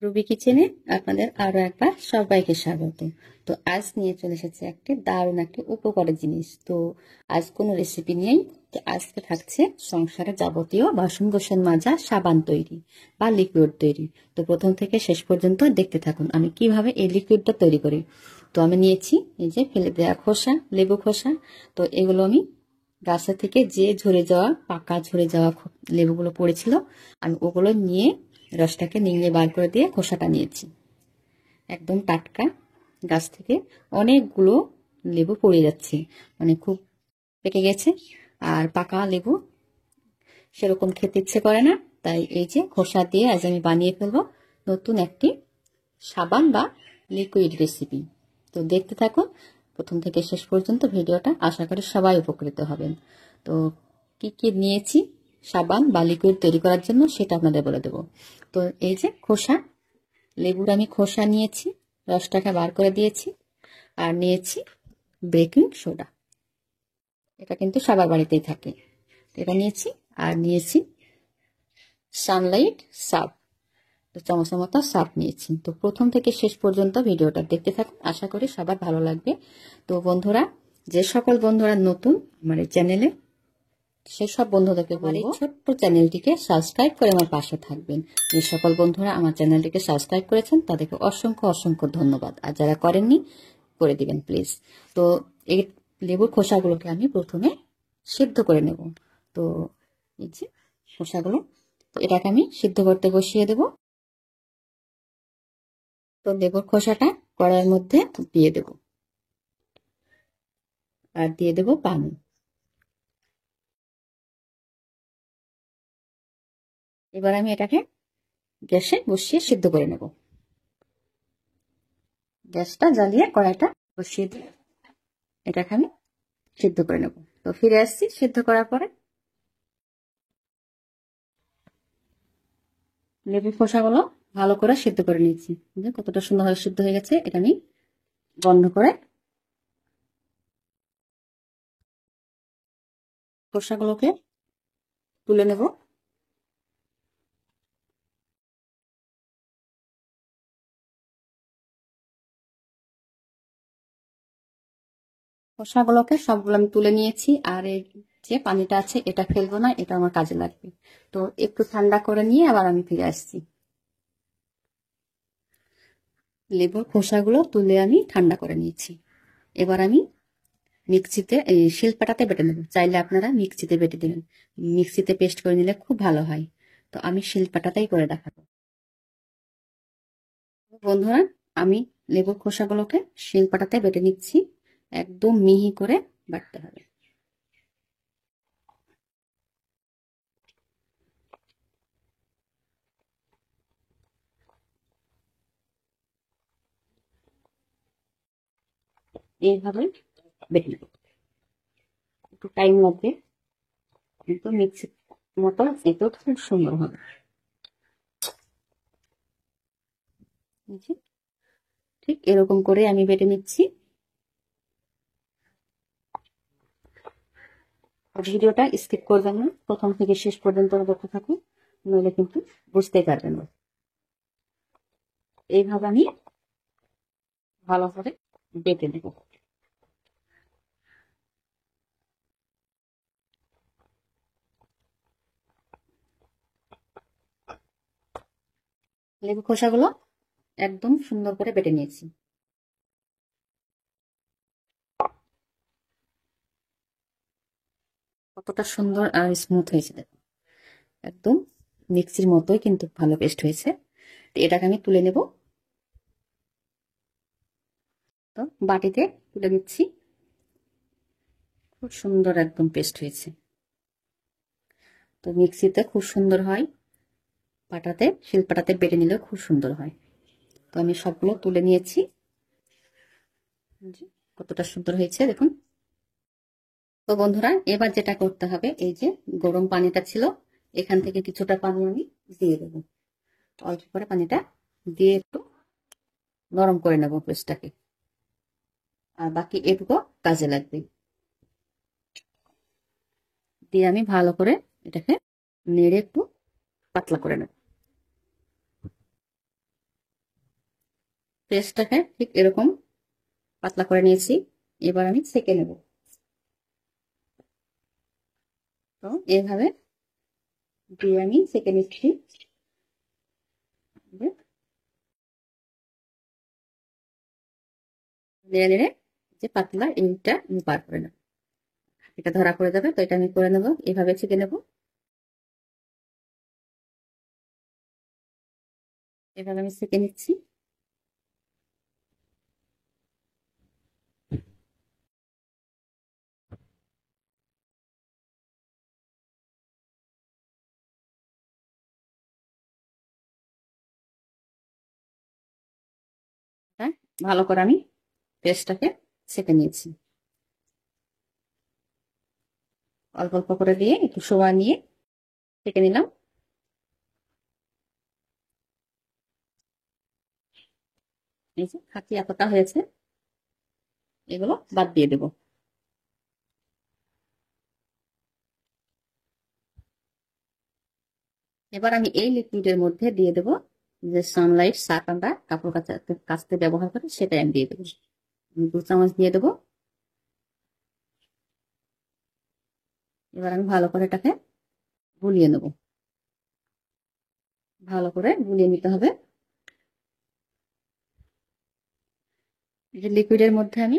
Ruby কিচেনে আপনাদের আরো একবার সবাইকে স্বাগত। তো আজ নিয়ে চলে এসেছে একটি দারুণ একটি উপকারী জিনিস। তো আজ কোনো রেসিপি নেই, তো আজকে থাকছে সংসারে যাবতীয় বাসন কোসন মাজা সাবান তৈরি বা লিকুইড তৈরি। তো প্রথম থেকে শেষ পর্যন্ত দেখতে থাকুন আমি কিভাবে এই লিকুইডটা তৈরি করি। তো আমি নিয়েছি এই যে ফেলে দেওয়া খোসা, লেবু খোসা। তো এগুলো আমি গাছে থেকে যে ঝরে যাওয়া পাকা ঝরে যাওয়া লেবুগুলো পড়েছিল, আমি ওগুলো নিয়ে রসটাকে নিংড়ে বার করে দিয়ে খোসাটা নিয়েছি। একদম টাটকা গাছ থেকে অনেকগুলো লেবু পড়ে যাচ্ছে, মানে খুব পেকে গেছে। আর পাকা লেবু সেরকম খেতে ইচ্ছে করে না, তাই এই যে খোসা দিয়ে আজ আমি বানিয়ে ফেলবো নতুন একটি সাবান বা লিকুইড রেসিপি। তো দেখতে থাকুন প্রথম থেকে শেষ পর্যন্ত ভিডিওটা, আশা করি সবাই উপকৃত হবেন। তো কি কি নিয়েছি সাবান বা লিকুইড তৈরি করার জন্য সেটা আপনাদের বলে দেব। তো এই যে খোসা লেবুর আমি খোসা নিয়েছি, রসটাকে বার করে দিয়েছি। আর নিয়েছি বেকিং সোডা, এটা কিন্তু সবার বাড়িতেই থাকে, এটা নিয়েছি। আর নিয়েছি সানলাইট সার্ফ, চামচের মতো সার্ফ নিয়েছি। তো প্রথম থেকে শেষ পর্যন্ত ভিডিওটা দেখতে থাকুন, আশা করি সবার ভালো লাগবে। তো বন্ধুরা, যে সকল বন্ধুরা নতুন আমার এই চ্যানেলে, সেসব বন্ধুদেরকে বলবো ছোট্ট চ্যানেলটিকে সাবস্ক্রাইব করে আমার পাশে থাকবেন। যে সকল বন্ধুরা আমার চ্যানেলটিকে সাবস্ক্রাইব করেছেন তাদেরকে অসংখ্য অসংখ্য ধন্যবাদ, আর যারা করেননি করে দিবেন প্লিজ। তো এই লেবুর খোসাগুলোকে আমি প্রথমে সিদ্ধ করে নেব। তো এই যে খোসাগুলো, তো এটাকে আমি সিদ্ধ করতে বসিয়ে দেব। তো লেবুর খোসাটা কড়াইয়ের মধ্যে দিয়ে দেব, আর দিয়ে দেব পানি। এবার আমি এটাকে গ্যাসে বসিয়ে সিদ্ধ করে নেব। গ্যাসটা জ্বালিয়ে কড়াইটা বসিয়ে দিয়ে এটাকে আমি সিদ্ধ করে নেব। তো ফিরে আসছি সিদ্ধ করার পরে। লেবুর খোসাগুলো ভালো করে সিদ্ধ করে নিয়েছি, কতটা সুন্দরভাবে সিদ্ধ হয়ে গেছে। এটা আমি বন্ধ করে খোসাগুলোকে তুলে নেব। খোসাগুলোকে সবগুলো আমি তুলে নিয়েছি, আর এই যে পানিটা আছে এটা ফেলবো না, এটা আমার কাজে লাগবে। তো একটু ঠান্ডা করে নিয়ে আবার আমি ফিরে আসছি। লেবুর খোসাগুলো তুলে আমি ঠান্ডা করে নিয়েছি। এবার আমি মিক্সিতে শিলপাটাতে বেটে নেব, চাইলে আপনারা মিক্সিতে বেটে দেবেন, মিক্সিতে পেস্ট করে নিলে খুব ভালো হয়। তো আমি শিলপাটাতেই করে দেখাবো। বন্ধুরা, আমি লেবুর খোসাগুলোকে শিলপাটাতে বেটে নিচ্ছি, একদম মিহি করে বাটতে হবে। এইভাবে বেটে নেব, একটু টাইম লাগবে, কিন্তু মিক্সির মতো এতেও খুব সুন্দর হবে। ঠিক এরকম করে আমি বেটে নিচ্ছি। ভিডিওটা স্কিপ করবেন না, প্রথম থেকে শেষ পর্যন্ত দেখতে থাকুন, নইলে কিন্তু বুঝতেই পারবেন না। এইভাবে আমি ভালো করে বেটে নেব। লেবু খোসাগুলো একদম সুন্দর করে বেটে নিয়েছি। কতটা সুন্দর আর স্মুথ হয়েছে দেখুন, একদম মিক্সির মতোই কিন্তু ভালো পেস্ট হয়েছে। তো এটাকে আমি তুলে নেব। তো বাটিতে তুলে নিচ্ছি, খুব সুন্দর একদম পেস্ট হয়েছে। তো মিক্সিতে খুব সুন্দর হয়, পাটাতে শিলপাটাতে বেটে নিলেও খুব সুন্দর হয়। তো আমি সবগুলো তুলে নিয়েছি, কতটা সুন্দর হয়েছে দেখুন। তো বন্ধুরা, এবার যেটা করতে হবে, এই যে গরম পানিটা ছিল, এখান থেকে কিছুটা পানি আমি দিয়ে দেবো। অল্প করে পানিটা দিয়ে একটু নরম করে নেবো পেস্টটাকে, আর বাকি এটুকু কাজে লাগবে। দিয়ে আমি ভালো করে এটাকে নেড়ে একটু পাতলা করে নেব। পেস্টটাকে ঠিক এরকম পাতলা করে নিয়েছি। এবার আমি সেঁকে নেব। তো এভাবে দিয়ে আমি সেঁকে নিচ্ছি। নেড়ে নেড়ে যে পাতলা ইটা আমি বার করে নেব। এটা ধরা পড়ে যাবে, তো এটা আমি করে নেব। এভাবে ছেঁকে নেব। এভাবে আমি সেঁকে নিচ্ছি। হ্যাঁ, ভালো করে আমি পেস্টটাকে সেঁকে নিয়েছি। অল্প অল্প করে দিয়ে একটু সময় নিয়ে সেঁকে নিলাম। এই যে খাঁটি এতটা হয়েছে, এগুলো বাদ দিয়ে দেব। এবার আমি এই লিকুইডের মধ্যে দিয়ে দেব যে সানলাইট সার্ফ আমরা কাপড় কাচতে ব্যবহার করি, সেটাই আমি দিয়ে দেবো। 2 চামচ দিয়ে দেবো। এবার আমি ভালো করে এটাকে গুলিয়ে নেব। ভালো করে গুলিয়ে নিতে হবে। এই যে লিকুইডের মধ্যে আমি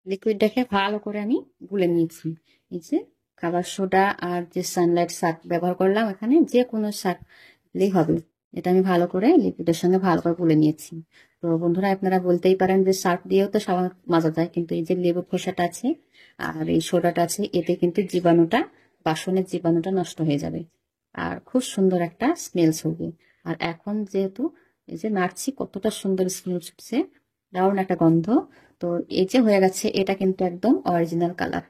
লিকুইডটাকে ভালো করে আমি গুলে নিয়েছি। এই যে খাবার সোডা আর যে সানলাইট সার্ফ ব্যবহার করলাম, এখানে যে কোনো সার্ফ দিলেই হবে। এটা আমি ভালো করে লিকুইডের সঙ্গে ভালো করে গুলে নিয়েছি। তো বন্ধুরা, আপনারা বলতেই পারেন যে সার্ফ দিয়েও তো সাবান মাজা যায়, কিন্তু এই যে লেবু খোসাটা আছে আর এই সোডাটা আছে, এতে কিন্তু বাসনের জীবাণুটা নষ্ট হয়ে যাবে আর খুব সুন্দর একটা স্মেলস হবে। আর এখন যেহেতু এই যে নাড়ছি, কতটা সুন্দর স্মেল ছুটছে, দারুণ একটা গন্ধ। তো এই যে হয়ে গেছে, এটা কিন্তু একদম অরিজিনাল কালার।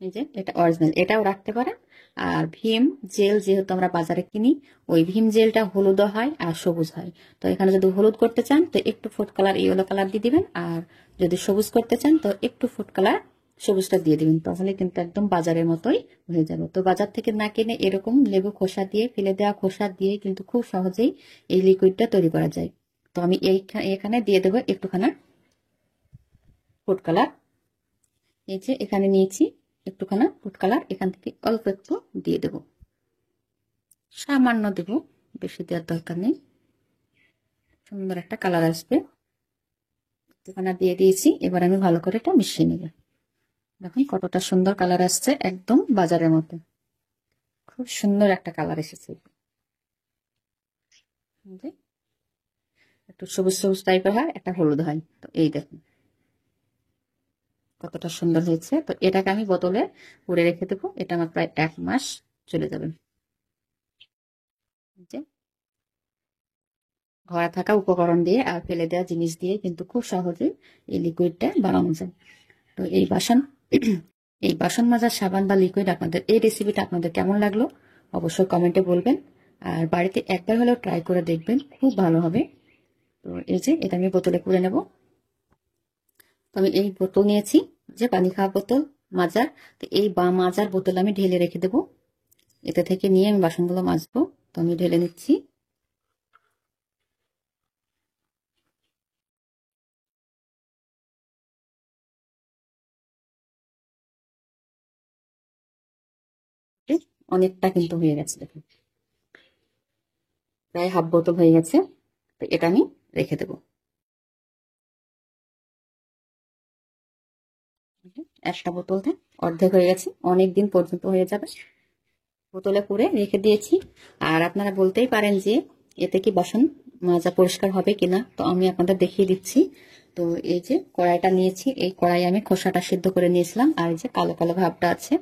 এই যে এটা অরিজিনাল, এটাও রাখতে পারেন। আর ভীম জেল যেহেতু আমরা বাজারে কিনি, ওই ভীম জেলটা হলুদ হয় আর সবুজ হয়। তো এখানে যদি হলুদ করতে চান তো একটু ফুড কালার ইয়েলো কালার দিয়ে দিবেন, আর যদি সবুজ করতে চান তো একটু ফুড কালার সবুজটা দিয়ে দিবেন। তাহলে কিন্তু একদম বাজারের মতোই হয়ে যাবে। তো বাজার থেকে না কিনে এরকম লেবু খোসা দিয়ে, ফেলে দেওয়া খোসা দিয়ে কিন্তু খুব সহজেই এই লিকুইডটা তৈরি করা যায়। তো আমি এখানে দিয়ে দেবো একটুখানা ফুড কালার। এই যে এখানে নিয়েছি একটুখানা ফুড কালার, এখান থেকে অল্প একটু দিয়ে দেব, সামান্য দেব, বেশি দেওয়ার দরকার নেই। সুন্দর একটা কালার আসবে। একটুখানা দিয়ে দিয়েছি। এবার আমি ভালো করে এটা মিশিয়ে নেব। দেখুন কতটা সুন্দর কালার আসছে, একদম বাজারের মতো। খুব সুন্দর একটা কালার এসেছে। একটু সবুজ সবুজ টাইপের হয়, একটা হলুদ হয়। তো এই দেখুন কতটা সুন্দর হয়েছে। তো এটাকে আমি বোতলে পুরে রেখে দেবো। এটা আমার প্রায় 1 মাস চলে যাবে। যে ঘরে থাকা উপকরণ দিয়ে আর ফেলে দেওয়া জিনিস দিয়ে কিন্তু খুব সহজে এই লিকুইডটা বানানো যায়। তো এই বাসন মাজার সাবান বা লিকুইড, আপনাদের এই রেসিপিটা আপনাদের কেমন লাগলো অবশ্যই কমেন্টে বলবেন। আর বাড়িতে একবার হলেও ট্রাই করে দেখবেন, খুব ভালো হবে। তো এই যে এটা আমি বোতলে করে নেব। তো আমি এই বোতল নিয়েছি, যে পানি খাওয়া বোতল মাজার। তো এই মাজার বোতল আমি ঢেলে রেখে দেবো। এতে থেকে নিয়ে আমি বাসনগুলো মাজবো। তো আমি ঢেলে নিচ্ছি। অনেকটা কিন্তু হয়ে গেছে, দেখুন প্রায় হাফ বোতল হয়ে গেছে। তো এটা আমি রেখে দেবো। একটা বোতল অর্ধেক হয়ে গেছে, অনেক দিন পর্যন্ত হয়ে যাবে। বোতলে করে রেখে দিয়েছি। আর আপনারা বলতেই পারেন যে এতে কি বাসন মাজা পরিষ্কার হবে কিনা, তো আমি আপনাদের দেখিয়ে দিচ্ছি। তো এই যে কড়াইটা নিয়েছি, এই কড়াই আমি খোসাটা সিদ্ধ করে নিয়েছিলাম, আর এই যে কালো কালো ভাবটা আছে,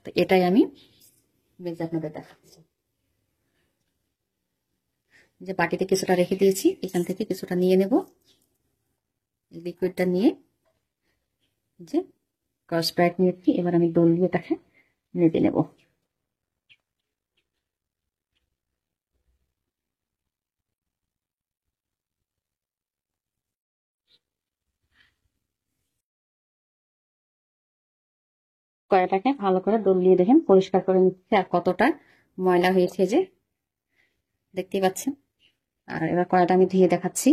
তো এটাই আমি মেজে আপনাদের দেখাচ্ছি। যে বাটিতে কিছুটা রেখে দিয়েছি, এখান থেকে কিছুটা নিয়ে নেব। লিকুইডটা নিয়ে যে স্প্রাইট নিয়েছি, এবার আমি দোল দিয়ে এটাকে মেজে নেব। কড়াইটাকে ভালো করে দোল দিয়ে দেখেন পরিষ্কার করে নিচ্ছে, আর কতটা ময়লা হয়েছে যে দেখতেই পাচ্ছেন। আর এবার কড়াইটা আমি ধুয়ে দেখাচ্ছি।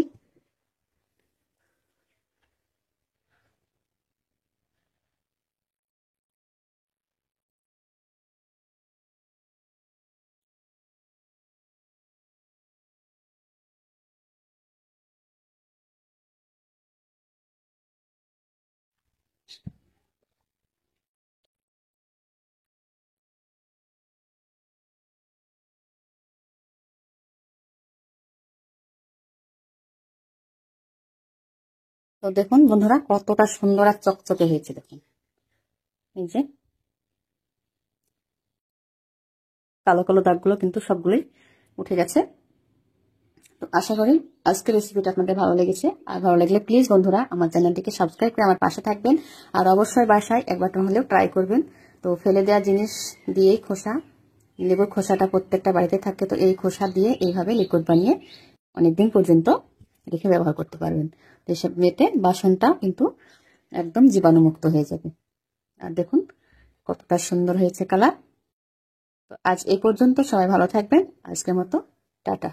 তো দেখুন বন্ধুরা, কতটা সুন্দর আর চকচকে হয়েছে। দেখুন এই যে কালো কালো দাগগুলো কিন্তু সবগুলোই উঠে গেছে। তো আশা করি আজকের রেসিপিটা আপনাদের ভালো লেগেছে। আর ভালো লাগলে প্লিজ বন্ধুরা আমার চ্যানেলটিকে সাবস্ক্রাইব করে আমার পাশে থাকবেন। আর অবশ্যই বাসায় একবার হলেও ট্রাই করবেন। তো ফেলে দেওয়া জিনিস দিয়েই খোসা, লেবুর খোসাটা প্রত্যেকটা বাড়িতে থাকে, তো এই খোসা দিয়ে এইভাবে লিকুইড বানিয়ে অনেকদিন পর্যন্ত রেখে ব্যবহার করতে পারবেন। তো এসব মেটে বাসনটা কিন্তু একদম জীবাণুমুক্ত হয়ে যাবে। আর দেখুন কতটা সুন্দর হয়েছে কালার। তো আজ এই পর্যন্ত, সবাই ভালো থাকবেন। আজকের মতো টাটা।